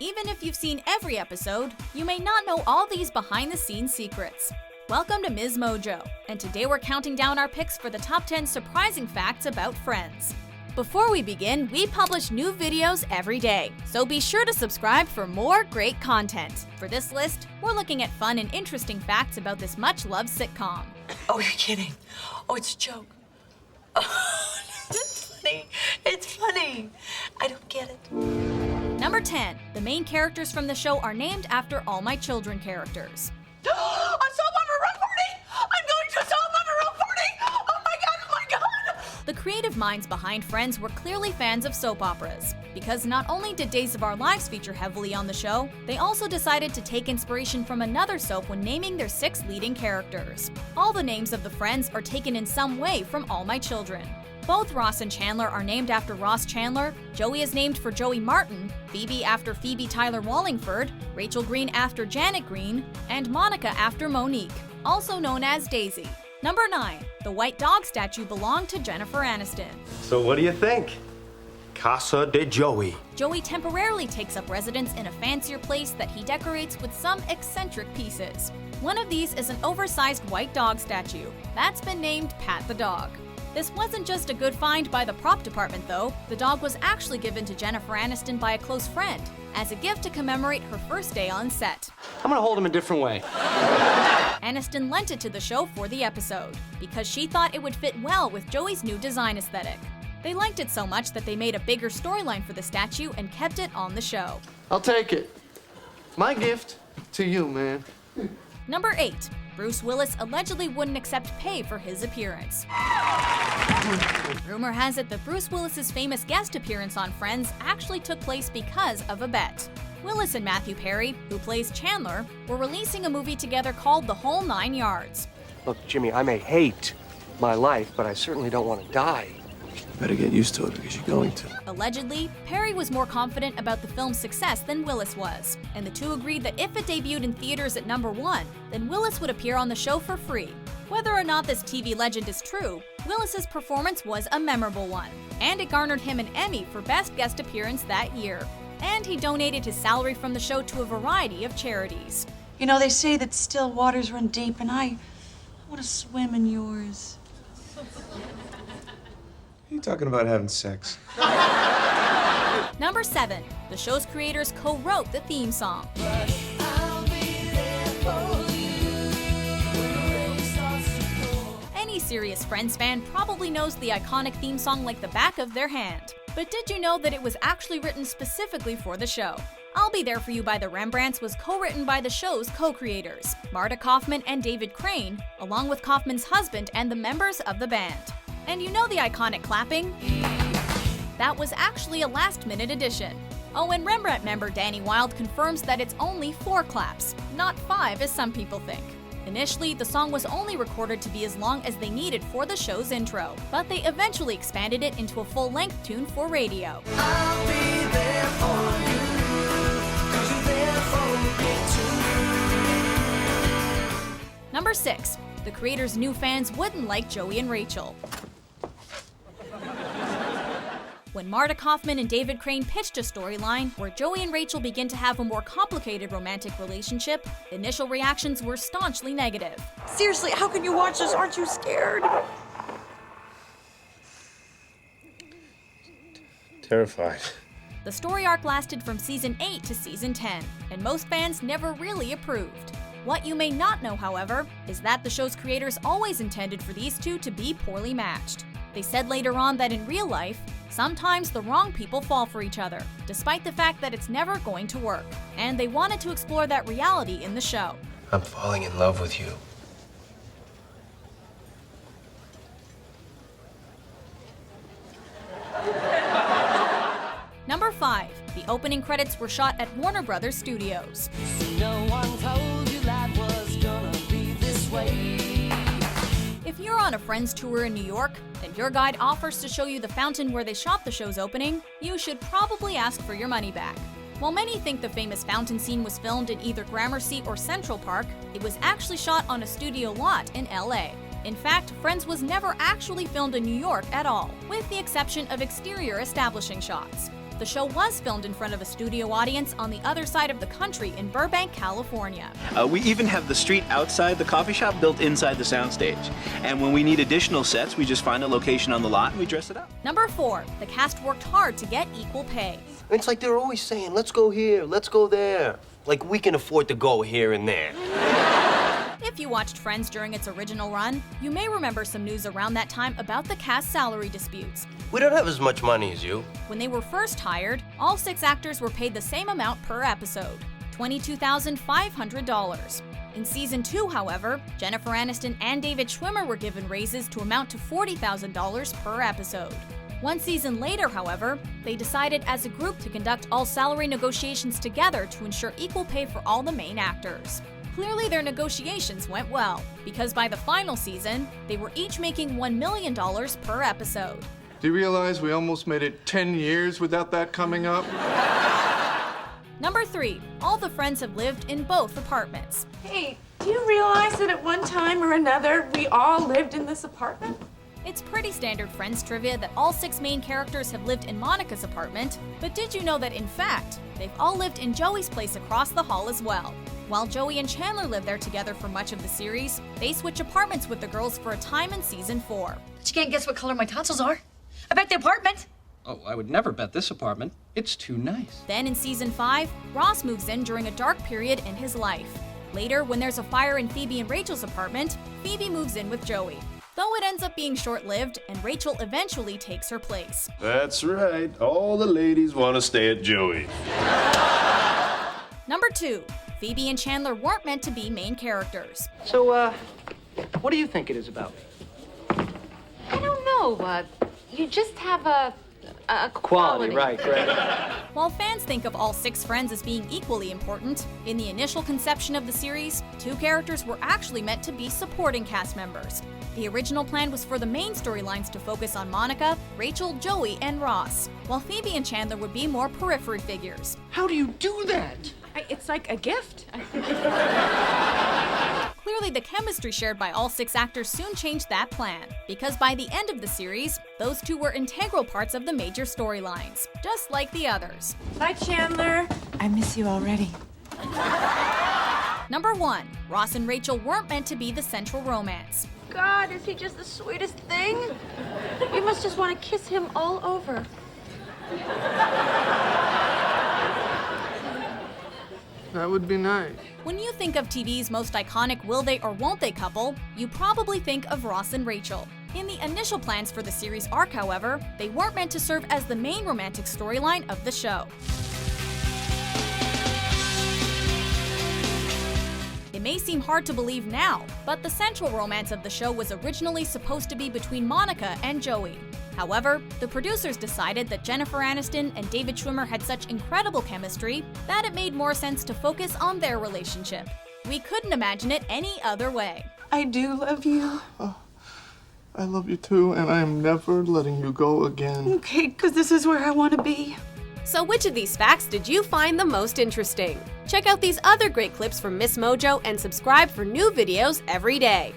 Even if you've seen every episode, you may not know all these behind-the-scenes secrets. Welcome to Ms. Mojo, and today we're counting down our picks for the top 10 surprising facts about Friends. Before we begin, we publish new videos every day, so be sure to subscribe for more great content. For this list, we're looking at fun and interesting facts about this much-loved sitcom. Oh, you're kidding. Oh, it's a joke. Oh, it's funny. It's funny. I don't get it. Number 10. The main characters from the show are named after All My Children characters. A soap opera run party! I'm going to a soap opera run party! Oh my god, oh my god! The creative minds behind Friends were clearly fans of soap operas, because not only did Days of Our Lives feature heavily on the show, they also decided to take inspiration from another soap when naming their 6 leading characters. All the names of the Friends are taken in some way from All My Children. Both Ross and Chandler are named after Ross Chandler, Joey is named for Joey Martin, Phoebe after Phoebe Tyler Wallingford, Rachel Green after Janet Green, and Monica after Monique, also known as Daisy. Number 9. The white dog statue belonged to Jennifer Aniston. So what do you think? Casa de Joey. Joey temporarily takes up residence in a fancier place that he decorates with some eccentric pieces. One of these is an oversized white dog statue that's been named Pat the Dog. This wasn't just a good find by the prop department though. The dog was actually given to Jennifer Aniston by a close friend as a gift to commemorate her first day on set. I'm gonna hold him a different way. Aniston lent it to the show for the episode because she thought it would fit well with Joey's new design aesthetic. They liked it so much that they made a bigger storyline for the statue and kept it on the show. I'll take it. My gift to you, man. Number 8. Bruce Willis allegedly wouldn't accept pay for his appearance. Rumor has it that Bruce Willis's famous guest appearance on Friends actually took place because of a bet. Willis and Matthew Perry, who plays Chandler, were releasing a movie together called The Whole 9 Yards. Look, Jimmy, I may hate my life, but I certainly don't want to die. Better get used to it because you're going to. Allegedly, Perry was more confident about the film's success than Willis was, and the two agreed that if it debuted in theaters at number 1, then Willis would appear on the show for free. Whether or not this TV legend is true, Willis's performance was a memorable one, and it garnered him an Emmy for Best Guest Appearance that year. And he donated his salary from the show to a variety of charities. You know, they say that still waters run deep, and I want to swim in yours. Are you talking about having sex? Number 7. The show's creators co-wrote the theme song. Any serious Friends fan probably knows the iconic theme song like the back of their hand. But did you know that it was actually written specifically for the show? I'll Be There For You by the Rembrandts was co-written by the show's co-creators, Marta Kaufman and David Crane, along with Kaufman's husband and the members of the band. And you know the iconic clapping? That was actually a last-minute addition. Oh, and Rembrandt member Danny Wilde confirms that it's only 4 claps, not 5 as some people think. Initially, the song was only recorded to be as long as they needed for the show's intro, but they eventually expanded it into a full-length tune for radio. I'll be there for you, 'cause you're there for me too. Number 6. The creators knew fans wouldn't like Joey and Rachel. When Marta Kaufman and David Crane pitched a storyline where Joey and Rachel begin to have a more complicated romantic relationship, initial reactions were staunchly negative. Seriously, how can you watch this? Aren't you scared? Terrified. The story arc lasted from season 8 to season 10, and most fans never really approved. What you may not know, however, is that the show's creators always intended for these two to be poorly matched. They said later on that in real life, sometimes the wrong people fall for each other, despite the fact that it's never going to work. And they wanted to explore that reality in the show. I'm falling in love with you. Number 5. The opening credits were shot at Warner Brothers Studios. No one told you life was gonna be this way. If you're on a Friends tour in New York, and your guide offers to show you the fountain where they shot the show's opening, you should probably ask for your money back. While many think the famous fountain scene was filmed in either Gramercy or Central Park, it was actually shot on a studio lot in LA. In fact, Friends was never actually filmed in New York at all, with the exception of exterior establishing shots. the show was filmed in front of a studio audience on the other side of the country in Burbank, California. We even have the street outside the coffee shop built inside the soundstage. And when we need additional sets, we just find a location on the lot and we dress it up. Number 4, the cast worked hard to get equal pay. It's like they're always saying, let's go here, let's go there. Like we can afford to go here and there. If you watched Friends during its original run, you may remember some news around that time about the cast salary disputes. We don't have as much money as you. When they were first hired, all 6 actors were paid the same amount per episode, $22,500. In season 2, however, Jennifer Aniston and David Schwimmer were given raises to amount to $40,000 per episode. One season later, however, they decided as a group to conduct all salary negotiations together to ensure equal pay for all the main actors. Clearly, their negotiations went well, because by the final season, they were each making $1 million per episode. Do you realize we almost made it 10 years without that coming up? Number 3, all the friends have lived in both apartments. Hey, do you realize that at one time or another, we all lived in this apartment? It's pretty standard Friends trivia that all 6 main characters have lived in Monica's apartment, but did you know that in fact, they've all lived in Joey's place across the hall as well? While Joey and Chandler live there together for much of the series, they switch apartments with the girls for a time in season 4. But you can't guess what color my tonsils are. I bet the apartment. Oh, I would never bet this apartment. It's too nice. Then in season 5, Ross moves in during a dark period in his life. Later, when there's a fire in Phoebe and Rachel's apartment, Phoebe moves in with Joey. Though it ends up being short-lived, and Rachel eventually takes her place. That's right. All the ladies want to stay at Joey. Number 2, Phoebe and Chandler weren't meant to be main characters. So, what do you think it is about? I don't know. You just have a Quality, right. While fans think of all 6 friends as being equally important, in the initial conception of the series, 2 characters were actually meant to be supporting cast members. The original plan was for the main storylines to focus on Monica, Rachel, Joey, and Ross, while Phoebe and Chandler would be more periphery figures. How do you do that? It's like a gift. Clearly, the chemistry shared by all 6 actors soon changed that plan, because by the end of the series, those 2 were integral parts of the major storylines, just like the others. Bye, Chandler. I miss you already. Number 1, Ross and Rachel weren't meant to be the central romance. God, is he just the sweetest thing? You must just want to kiss him all over. That would be nice. When you think of TV's most iconic will they or won't they couple, you probably think of Ross and Rachel. In the initial plans for the series arc, however, they weren't meant to serve as the main romantic storyline of the show. It may seem hard to believe now, but the central romance of the show was originally supposed to be between Monica and Joey. However, the producers decided that Jennifer Aniston and David Schwimmer had such incredible chemistry that it made more sense to focus on their relationship. We couldn't imagine it any other way. I do love you. I love you too, and I am never letting you go again. Okay, because this is where I want to be. So which of these facts did you find the most interesting? Check out these other great clips from Miss Mojo and subscribe for new videos every day.